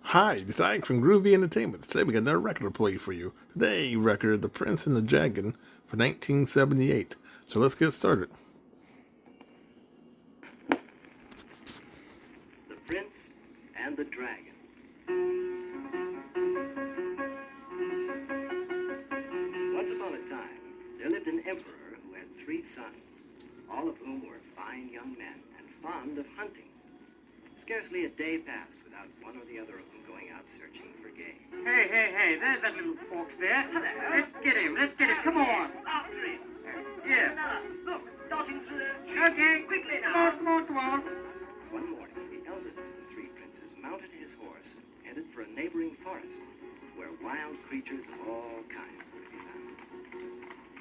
Hi, this is Ike from Groovy Entertainment. Today we got another record to play for you. Today record The Prince and the Dragon for 1978. So let's get started. The Prince and the Dragon. Once upon a time, there lived an emperor who had 3 sons, all of whom were fine young men and fond of hunting. Scarcely a day passed without one or the other of them going out searching for game. Hey, there's that little fox there. Let's get him, come on. After him. Yeah. Another. Look, dodging through those trees. Okay, Quickly now. Come on. One morning, the eldest of the 3 princes mounted his horse and headed for a neighboring forest, where wild creatures of all kinds were to be found.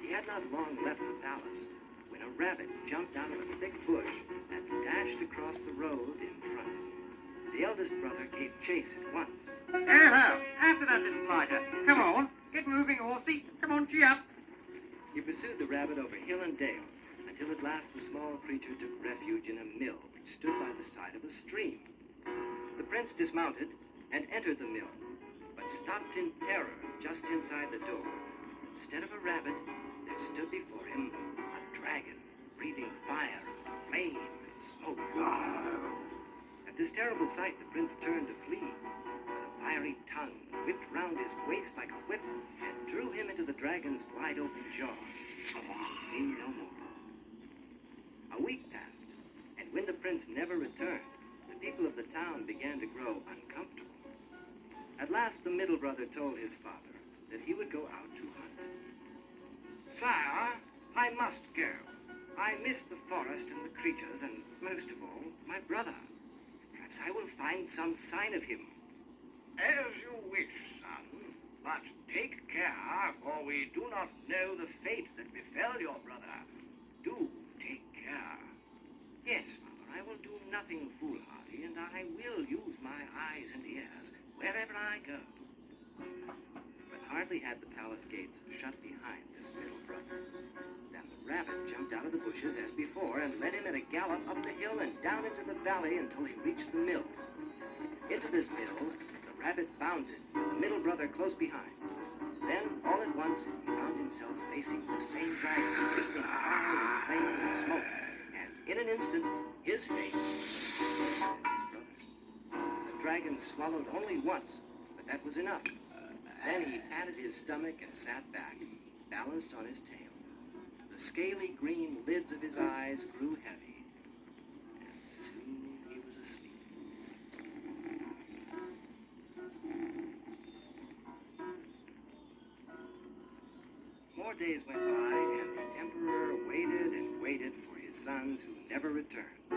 He had not long left the palace when a rabbit jumped out of a thick bush and dashed across the road in front. The eldest brother gave chase at once. After that little blighter. Come on, get moving, horsey. Come on, gee up. He pursued the rabbit over hill and dale until at last the small creature took refuge in a mill which stood by the side of a stream. The prince dismounted and entered the mill, but stopped in terror just inside the door. Instead of a rabbit, there stood before him a dragon, breathing fire, flame, and smoke. At this terrible sight, the prince turned to flee, but a fiery tongue whipped round his waist like a whip and drew him into the dragon's wide-open jaws, and he was seen no more. A week passed, and when the prince never returned, the people of the town began to grow uncomfortable. At last, the middle brother told his father that he would go out to hunt. "Sire, I must go. I miss the forest and the creatures, and most of all, my brother. Perhaps I will find some sign of him." "As you wish, son, but take care, for we do not know the fate that befell your brother. Do take care." "Yes, father, I will do nothing foolhardy, and I will use my eyes and ears wherever I go." But hardly had the palace gates shut behind this middle brother than the rabbit jumped out of the bushes as before and led him at a gallop up the hill and down into the valley until he reached the mill. Into this mill, the rabbit bounded, the middle brother close behind. Then, all at once, he found himself facing the same dragon, breathing fire and flame and smoke. And in an instant, his fate was as his brother's. The dragon swallowed only once, but that was enough. Then he patted his stomach and sat back, balanced on his tail. The scaly green lids of his eyes grew heavy, and soon he was asleep. More days went by, and the emperor waited and waited for his sons who never returned.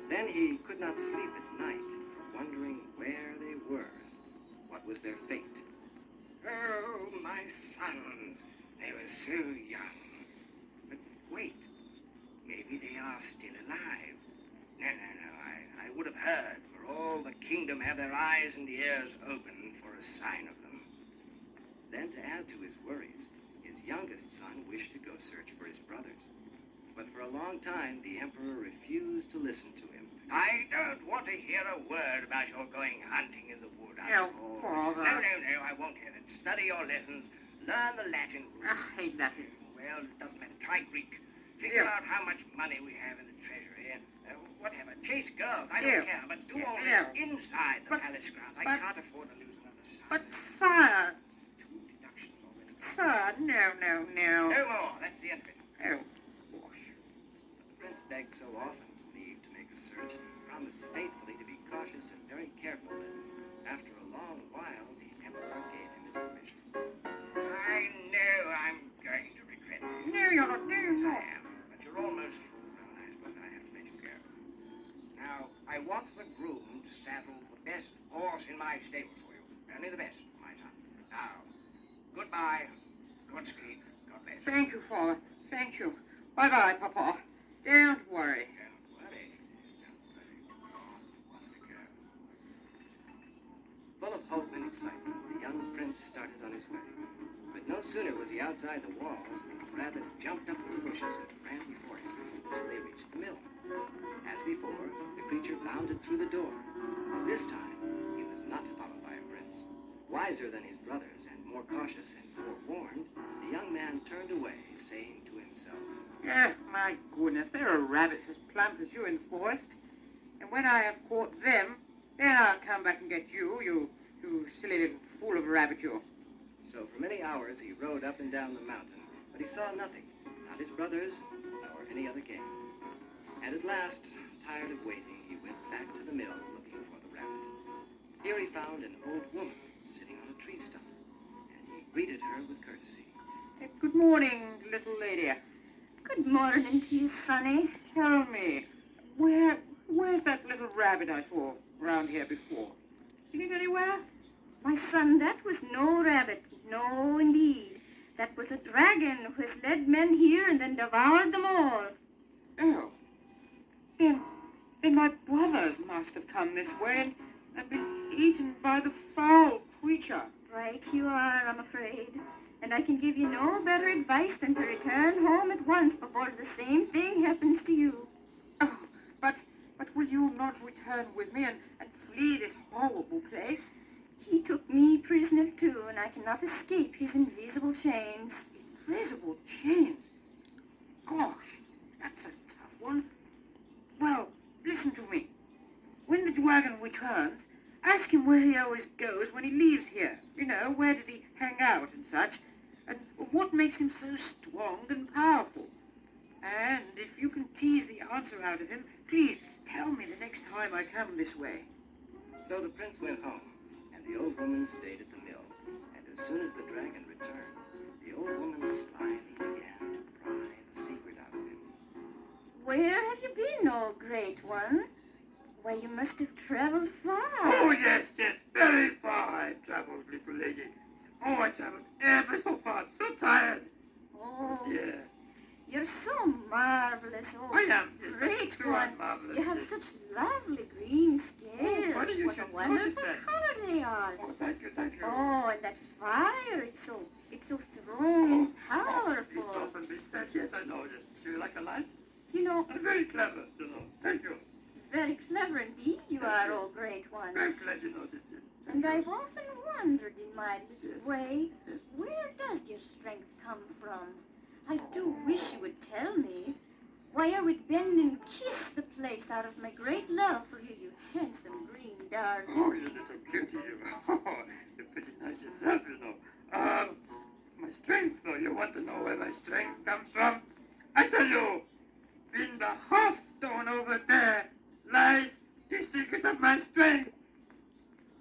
Then he could not sleep at night, wondering where they were and what was their fate. "Oh, my sons, they were so young. But wait, maybe they are still alive. No, I would have heard, for all the kingdom have their eyes and ears open for a sign of them." Then, to add to his worries, his youngest son wished to go search for his brothers. But for a long time, the emperor refused to listen to him. "I don't want to hear a word about your going hunting in the wood. Oh, father. No, I won't hear it. Study your lessons. Learn the Latin rules. Hey, nothing. Well, it doesn't matter. Try Greek. Figure Yeah. out how much money we have in the treasury. And whatever. Chase girls. I Yeah. don't care. But do all Yeah. this inside the But- palace grounds. I but- can't afford to lose another son. But, sire, 2 deductions already. sir, no. No more. That's the end of it. Oh, gosh. The prince begged so often to leave to make a search, and promised faithfully to be cautious and very careful, that after a long while, the emperor gave him his permission. "I know I'm going to regret it. No, you're not. No, Yes, no. I am. But you're almost through now, I suppose I have to let you go. Now, I want the groom to saddle the best horse in my stable for you. Only the best, my son. Now, goodbye. Good sleep. God bless. Thank you, father. Thank you. Bye-bye, Papa. Don't worry. Don't worry. Off we go." Full of hope and excitement, the young prince started on his way. But no sooner was he outside the walls than the rabbit jumped up from the bushes and ran before him until they reached the mill. As before, the creature bounded through the door. This time, he was not followed by Wiser than his brothers and more cautious and forewarned, the young man turned away, saying to himself, My goodness, there are rabbits as plump as you in the forest. And when I have caught them, then I'll come back and get you, you silly little fool of a rabbit, you. So for many hours he rode up and down the mountain, but he saw nothing, not his brothers, nor any other game. And at last, tired of waiting, he went back to the mill looking for the rabbit. Here he found an old woman sitting on a tree stump, and he greeted her with courtesy. Good morning, little lady. Good morning to you, Sonny. Tell me, where's that little rabbit I saw around here before? Seen it anywhere? My son, that was no rabbit. No, indeed. That was a dragon who has led men here and then devoured them all. Oh. Then my brothers must have come this way and been eaten by the foul creature. Right you are, I'm afraid. And I can give you no better advice than to return home at once before the same thing happens to you. Oh, but will you not return with me and flee this horrible place? He took me prisoner too, and I cannot escape his invisible chains. Invisible chains? Gosh, that's a tough one. Well, listen to me. When the dragon returns, ask him where he always goes when he leaves here. You know, where does he hang out and such? And what makes him so strong and powerful? And if you can tease the answer out of him, please tell me the next time I come this way. So the prince went home, and the old woman stayed at the mill. And as soon as the dragon returned, the old woman slyly began to pry the secret out of him. Where have you been, oh great one? Why, you must have traveled far. Oh, yes, very far I traveled, little lady. Oh, I traveled ever so far. I'm so tired. Oh, Yeah. you're so marvelous. Oh, I am. Yes, great that's true, one. I'm marvelous. You have such lovely green scales. funny you What a should wonderful notice that. color they are. Oh, thank you, thank you. Oh, and that fire, it's so strong and It's powerful. often been said, yes, I know this. Do you like a light? You know, I'm very clever, you know. Thank you. very clever indeed you are, oh great one. Very glad you noticed it. Thank And you. I've often wondered in my little Yes. way, Yes. where does your strength come from? I do wish you would tell me. Why, I would bend and kiss the place out of my great love for you, you handsome green darling. Oh, you little cutie, you. Oh, you're pretty nice yourself, you know. My strength, though. You want to know where my strength comes from? I tell you, in the hearthstone over there lies the secret of my strength.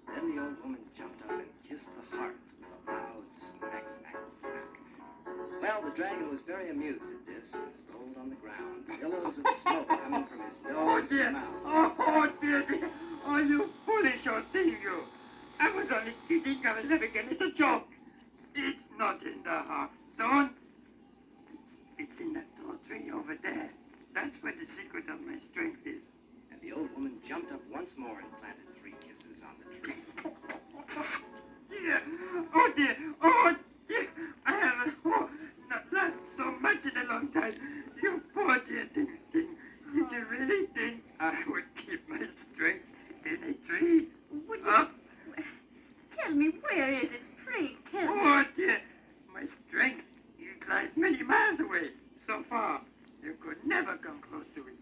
Then the old woman jumped up and kissed the hearth with a loud smack, smack, smack. Well, the dragon was very amused at this and rolled on the ground, billows of smoke coming from his Oh, nose dear. and mouth. Oh, dear. Oh, you foolish old thing, you. I was only kidding. I was never getting a joke. It's not in the hearthstone. It's in that tall tree over there. That's where the secret of my strength is. And the old woman jumped up once more and planted 3 kisses on the tree. Dear. Oh, dear. Oh, dear. I haven't not laughed so much in a long time. You poor dear thing. Did you really think I would keep my strength in a tree? Would you, Huh? tell me, where is it? Pray tell me. Oh, dear. My strength, it lies many miles away. So far, you could never come close to it.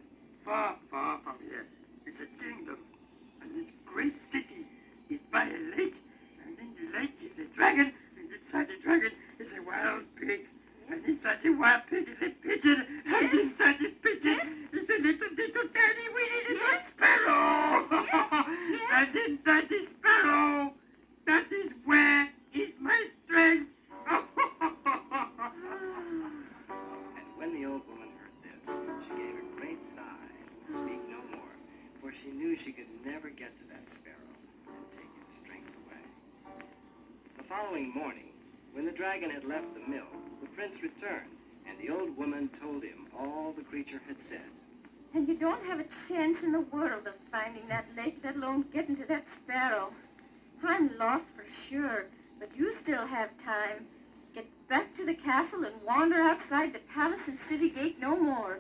Far, far from here is a kingdom. And this great city is by a lake. And in the lake is a dragon. And inside the dragon is a wild pig. And inside the wild pig is a pigeon. And inside this pigeon is a little tiny weeny little sparrow. And inside the sparrow, that is where is my strength. And when the old woman heard this, she gave a great sigh and would speak no more, for she knew she could never get to that sparrow and take his strength away. The following morning, when the dragon had left the mill, the prince returned, and the old woman told him all the creature had said. And you don't have a chance in the world of finding that lake, let alone getting to that sparrow. I'm lost for sure, but you still have time. Get back to the castle and wander outside the palace and city gate no more.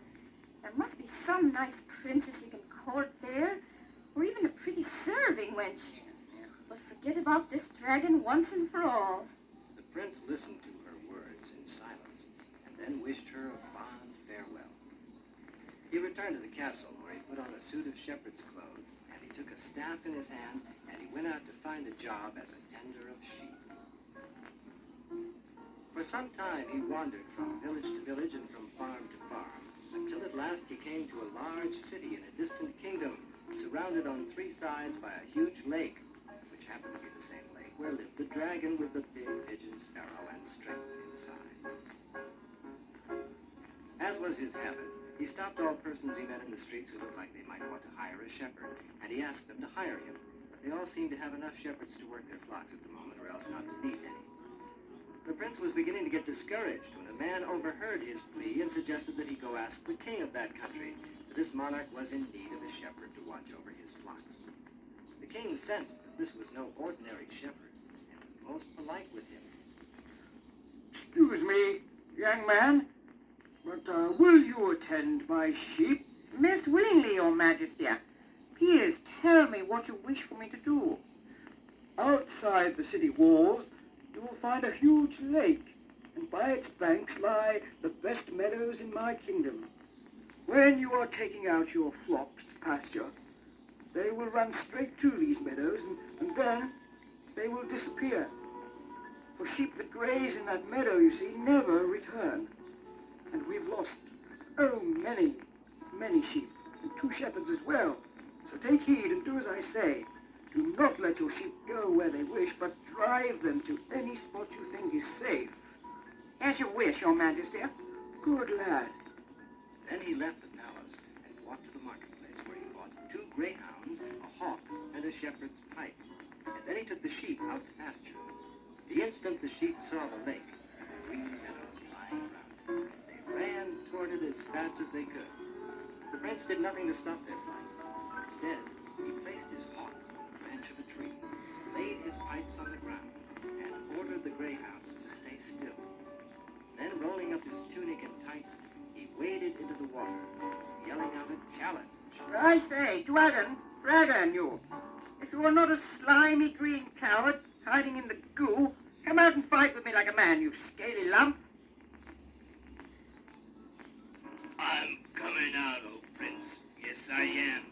There must be some nice princess you can court there, or even a pretty serving wench. But for forget about this dragon once and for all. The prince listened to her words in silence, and then wished her a fond farewell. He returned to the castle, where he put on a suit of shepherd's clothes, and he took a staff in his hand, and he went out to find a job as a tender of sheep. For some time he wandered from village to village and from farm to farm, until at last he came to a large city in a distant kingdom, surrounded on three sides by a huge lake, which happened to be the same lake where lived the dragon with the big pigeon sparrow and strength inside. As was his habit, he stopped all persons he met in the streets who looked like they might want to hire a shepherd, and he asked them to hire him. They all seemed to have enough shepherds to work their flocks at the moment, or else not to need any. The prince was beginning to get discouraged when a man overheard his plea and suggested that he go ask the king of that country, for this monarch was in need of a shepherd to watch over his flocks. The king sensed that this was no ordinary shepherd, and was most polite with him. Excuse me, young man, but will you attend my sheep? Most willingly, your majesty. Please tell me what you wish for me to do. Outside the city walls, you will find a huge lake, and by its banks lie the best meadows in my kingdom. When you are taking out your flocks to pasture, they will run straight to these meadows, and then they will disappear. For sheep that graze in that meadow, you see, never return. And we've lost, many, many sheep, and 2 shepherds as well. So take heed and do as I say. Do not let your sheep go where they wish, but drive them to any spot you think is safe. As you wish, your majesty. Good lad. Then he left the palace and walked to the marketplace, where he bought 2 greyhounds, a hawk, and a shepherd's pipe. And then he took the sheep out to pasture. The instant the sheep saw the lake and the green meadows lying around it, they ran toward it as fast as they could. The prince did nothing to stop their flight. Instead, he placed his hawk on the branch of a tree, laid his pipes on the ground, and ordered the greyhounds to stay still. Then, rolling up his tunic and tights, he waded into the water, yelling out a challenge. I say, dragon, you. If you are not a slimy green coward hiding in the goo, come out and fight with me like a man, you scaly lump. I'm coming out, O Prince. Yes, I am.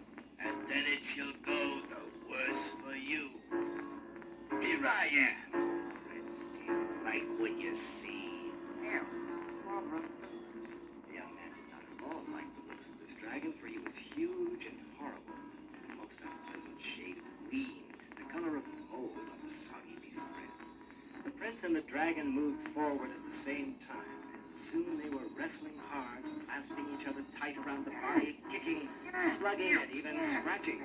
And then it shall go the worse for you. Here I am, Prince. Do you like what you see? Here, Barbara. The young man did not at all like the looks of this dragon, for he was huge and horrible, and a most unpleasant shade of green, the color of mold on a soggy piece of bread. The prince and the dragon moved forward at the same time, and soon they were wrestling hard, clasping each other tight around the body, kicking, slugging, and even scratching.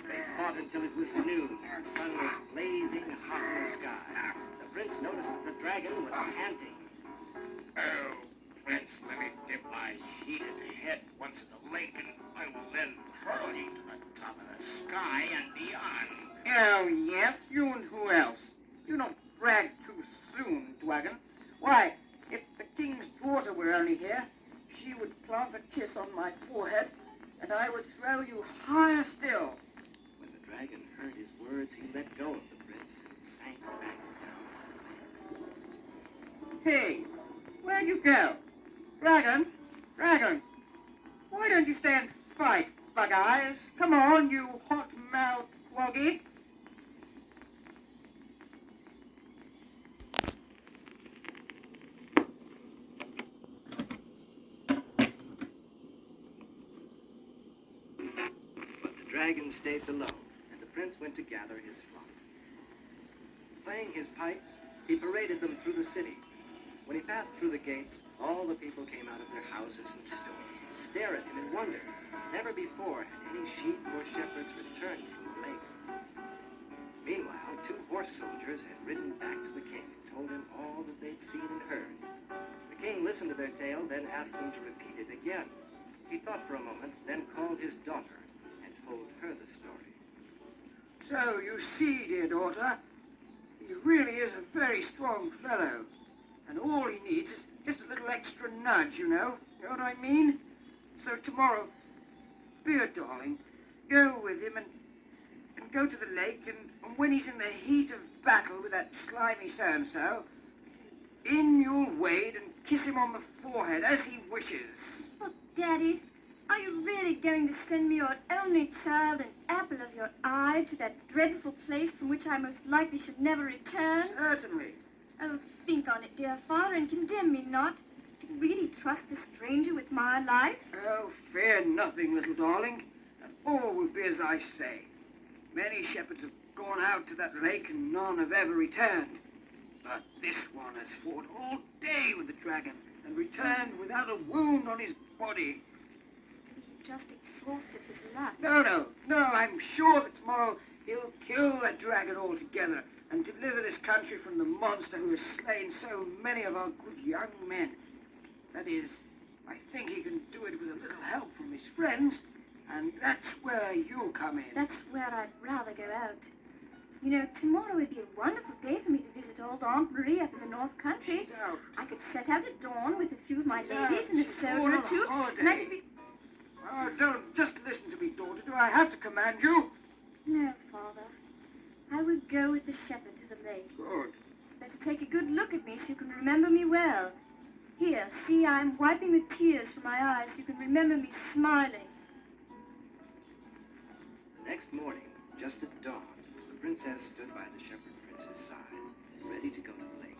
They fought until it was noon. The sun was blazing hot in the sky. The prince noticed that the dragon was panting. Oh, Prince, let me dip my heated head once in the lake, and I will then hurl you to the top of the sky and beyond. Oh, yes, you and who else? You don't brag too soon, dragon. Why, if the king's daughter were only here, she would plant a kiss on my forehead, and I would throw you higher still. When the dragon heard his words, he let go of the prince and sank back down. Hey, where'd you go? Dragon, why don't you stay and fight, bug eyes? Come on, you hot-mouthed quoggy. But the dragon stayed below, and the prince went to gather his flock. Playing his pipes, he paraded them through the city. When he passed through the gates, all the people came out of their houses and stores to stare at him in wonder. Never before had any sheep or shepherds returned from the lake. Meanwhile, 2 horse soldiers had ridden back to the king and told him all that they'd seen and heard. The king listened to their tale, then asked them to repeat it again. He thought for a moment, then called his daughter and told her the story. So you see, dear daughter, he really is a very strong fellow. And all he needs is just a little extra nudge, you know. You know what I mean? So tomorrow, be a darling, go with him and go to the lake, and when he's in the heat of battle with that slimy so-and-so, in you'll wade and kiss him on the forehead as he wishes. Oh, Daddy, are you really going to send me, your only child, and apple of your eye, to that dreadful place from which I most likely should never return? Certainly. Oh, think on it, dear Father, and condemn me not. Do you really trust the stranger with my life? Oh, fear nothing, little darling. All will be as I say. Many shepherds have gone out to that lake, and none have ever returned. But this one has fought all day with the dragon, and returned without a wound on his body. He just exhausted his luck. No, I'm sure that tomorrow he'll kill the dragon altogether and deliver this country from the monster who has slain so many of our good young men. That is, I think he can do it with a little help from his friends, and that's where you come in. That's where I'd rather go out. You know, tomorrow would be a wonderful day for me to visit old Aunt Marie up in the North Country. She's out. I could set out at dawn with a few of my ladies and a she's soldier going or on a two, holiday. and I could be... Oh, don't just listen to me, daughter. Do I have to command you? No, Father. I will go with the shepherd to the lake. Good. Better take a good look at me so you can remember me well. Here, see, I'm wiping the tears from my eyes so you can remember me smiling. The next morning, just at dawn, the princess stood by the shepherd prince's side, ready to go to the lake.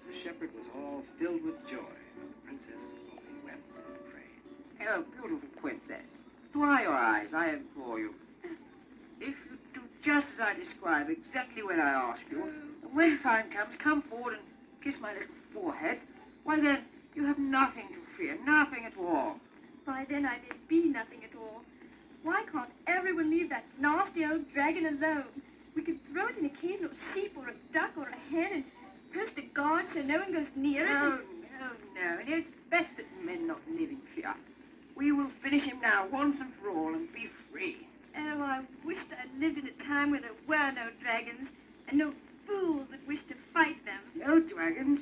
The shepherd was all filled with joy, but the princess only wept and prayed. Oh, beautiful princess. Dry your eyes, I implore you. If you do just as I describe, exactly when I ask you, and when time comes, come forward and kiss my little forehead, why then, you have nothing to fear, nothing at all. By then I may be nothing at all. Why can't everyone leave that nasty old dragon alone? We could throw it an occasional sheep or a duck or a hen and post a guard so no one goes near it. No. And it's best that men not live in fear. We will finish him now, once and for all, and be free. Oh, I wished I lived in a time where there were no dragons and no fools that wished to fight them. No dragons?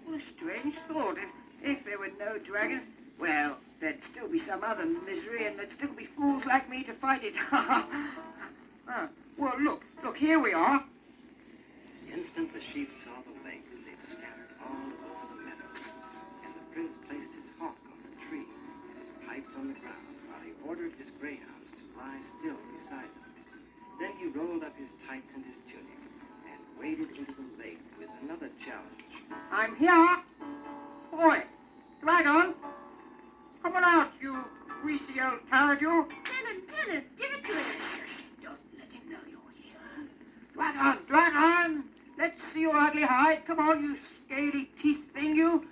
What a strange thought. If there were no dragons, well, there'd still be some other misery, and there'd still be fools like me to fight it. Well, look, here we are. The instant the sheep saw the lake, they scattered all over the meadows, and the prince placed his hawk on the tree and his pipes on the ground, while he ordered his greyhounds to lie still beside them. Then he rolled up his tights and his tunic and waded into the lake with another challenge. I'm here. Boy, dragon, come on out, you greasy old coward, you. Tell him, give it to him. Don't let him know you're here. Dragon, let's see your ugly hide. Come on, you scaly teeth thing, you.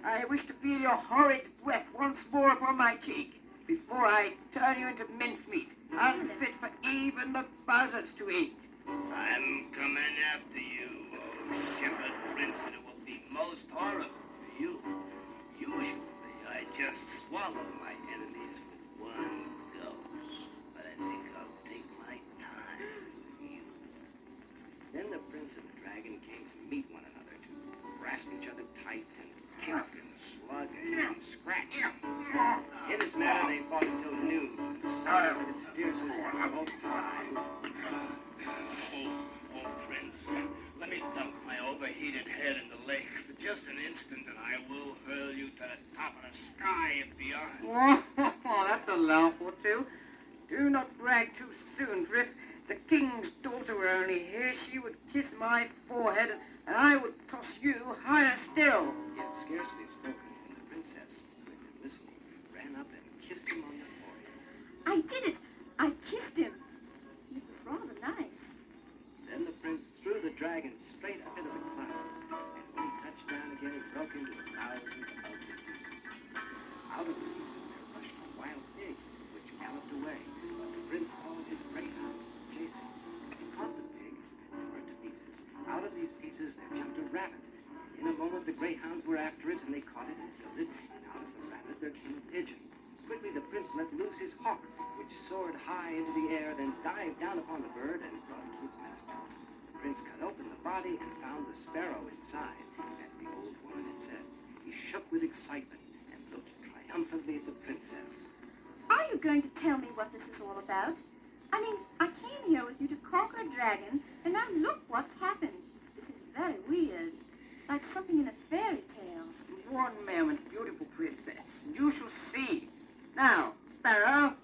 I wish to feel your horrid breath once more upon my cheek before I turn you into mincemeat, unfit for even the buzzards to eat. I'm coming after you, oh shepherd prince, and it will be most horrible for you. Usually, I just swallow my enemies with one dose, but I think I'll take my time with you. Then the prince and the dragon came to meet one another, to grasp each other tight and kick and slug and scratch. In this manner they fought until noon. The sun was at its fiercest and most high. Oh, Prince, let me dump my overheated head in the lake for just an instant, and I will hurl you to the top of the sky and beyond. Oh, that's a laugh or two. Do not brag too soon, for if the king's daughter were only here, she would kiss my forehead, and I would toss you higher still. He had scarcely spoken when the princess, who had been listening, ran up and kissed him on the forehead. I did it. I kissed him. It was rather nice. Then the prince threw the dragon straight up into the clouds, and when he touched down again, he broke into 1,000 ugly pieces. Out of the pieces there rushed a wild pig, which galloped away, but the prince called his greyhounds to chase him. He caught the pig and tore it to pieces. Out of these pieces there jumped a rabbit. In a moment the greyhounds were after it, and they caught it and killed it, and out of the rabbit there came a pigeon. Quickly the prince let loose his hawk, which soared high into the air, then dived down upon the bird and brought it to its master. The prince cut open the body and found the sparrow inside, as the old woman had said. He shook with excitement and looked triumphantly at the princess. Are you going to tell me what this is all about? I mean, I came here with you to conquer a dragon, and now look what's happened. This is very weird. Like something in a fairy tale. One moment, beautiful princess, and you shall see. Now, Sparrow,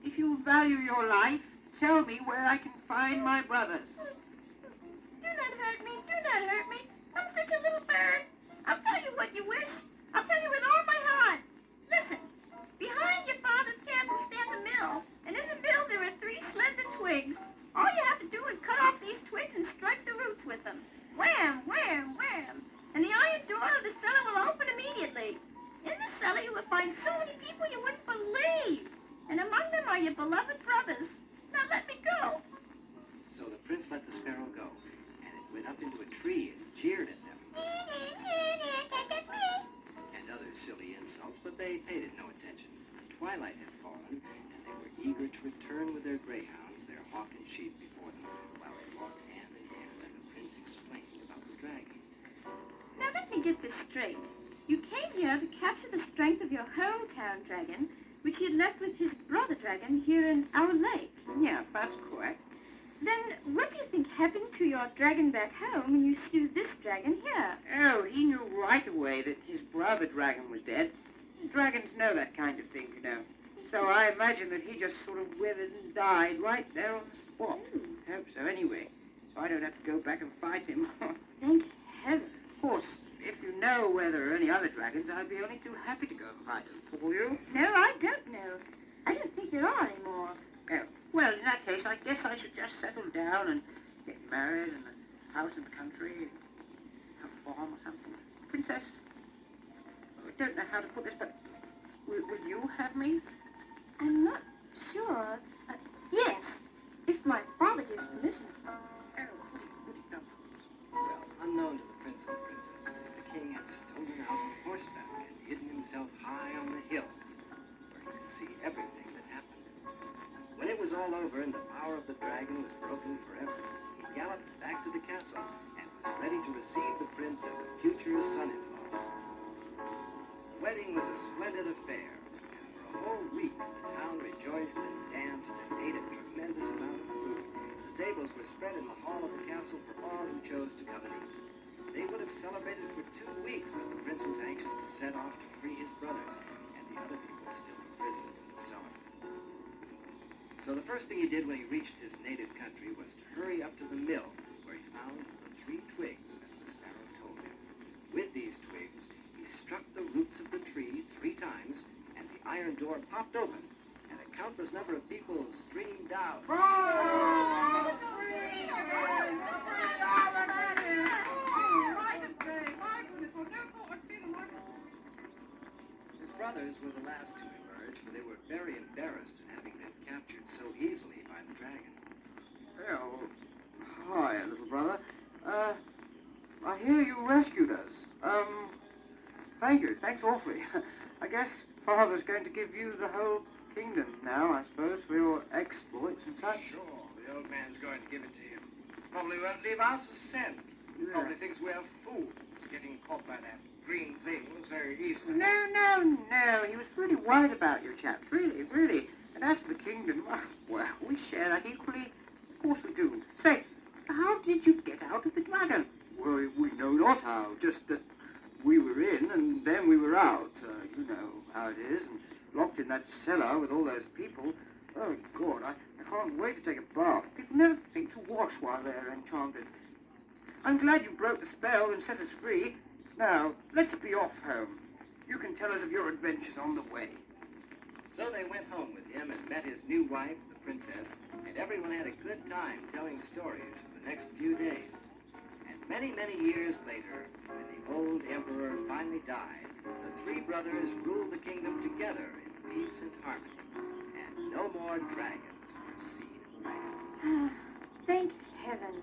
if you value your life, tell me where I can find my brothers. Do not hurt me. Do not hurt me. I'm such a little bird. I'll tell you what you wish. I'll tell you with all my heart. Listen. Behind your father's castle stands a mill, and in the mill there are 3 slender twigs. All you have to do is cut off these twigs and strike the roots with them. Wham, wham, wham. And the iron door of the cellar will open immediately. In the cellar you will find so many people you wouldn't believe. And among them are your beloved brothers. Now let me go. So the prince let the sparrow go, and it went up into a tree and jeered at them. And other silly insults, but they paid it no attention. Twilight had fallen, and they were eager to return with their greyhounds, their hawk and sheep before them, while they walked hand in hand, and the prince explained about the dragon. Now let me get this straight. You came here to capture the strength of your hometown dragon, which he had left with his brother dragon here in our lake. Yeah, that's correct. Then what do you think happened to your dragon back home when you slew this dragon here? Oh, he knew right away that his brother dragon was dead. Dragons know that kind of thing, you know. So I imagine that he just sort of withered and died right there on the spot. Hope so, anyway. So I don't have to go back and fight him. Thank heavens. Of course, if you know where there are any other dragons, I'd be only too happy to go and fight them for you. No, I don't know. I don't think there are any more. Oh, well, in that case, I guess I should just settle down and get married and a house in the country, have a farm or something. Princess, I don't know how to put this, but will you have me? I'm not sure. Yes, if my father gives permission. Oh, goody dumplings. Well, unknown to the prince and the princess, the king had stolen out on horseback and hidden himself high on the hill, where he could see everything that happened. When it was all over and the power of the dragon was broken forever, he galloped back to the castle and was ready to receive the prince as a future son-in-law. The wedding was a splendid affair, and for a whole week the town rejoiced and danced and ate a tremendous amount of food. The tables were spread in the hall of the castle for all who chose to come and eat. They would have celebrated for 2 weeks, but the prince was anxious to set off to free his brothers and the other people still imprisoned in the cellar. So the first thing he did when he reached his native country was to hurry up to the mill, where he found the 3 twigs, as the sparrow told him. With these twigs, he struck the roots of the tree 3 times, and the iron door popped open, and a countless number of people streamed out. His brothers were the last to emerge, for they were very embarrassed at having been captured so easily by the dragon. Oh, hi, little brother. I hear you rescued us. Thank you. Thanks awfully. I guess Father's going to give you the whole kingdom now, I suppose, for your exploits and such. Sure, the old man's going to give it to you. Probably won't leave us a cent. Yeah. Probably thinks we're fools, getting caught by that green thing so easily. No. He was really worried about you, chaps. Really. And as for the kingdom, well, we share that equally. Of course we do. Say, how did you get out of the dragon? Well, we know not how, just that we were in and then we were out. You know how it is, and locked in that cellar with all those people. Oh, God, I can't wait to take a bath. People never think to wash while they're enchanted. I'm glad you broke the spell and set us free. Now, let's be off home. You can tell us of your adventures on the way. So they went home with him and met his new wife, the princess, and everyone had a good time telling stories for the next few days. And many, many years later, when the old emperor finally died, the 3 brothers ruled the kingdom together in peace and harmony, and no more dragons were seen around. Thank heaven.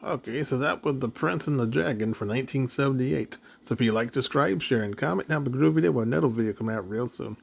Okay, so that was The Prince and the Dragon for 1978. So if you like, subscribe, share, and comment, and have a groovy day with another video coming out real soon.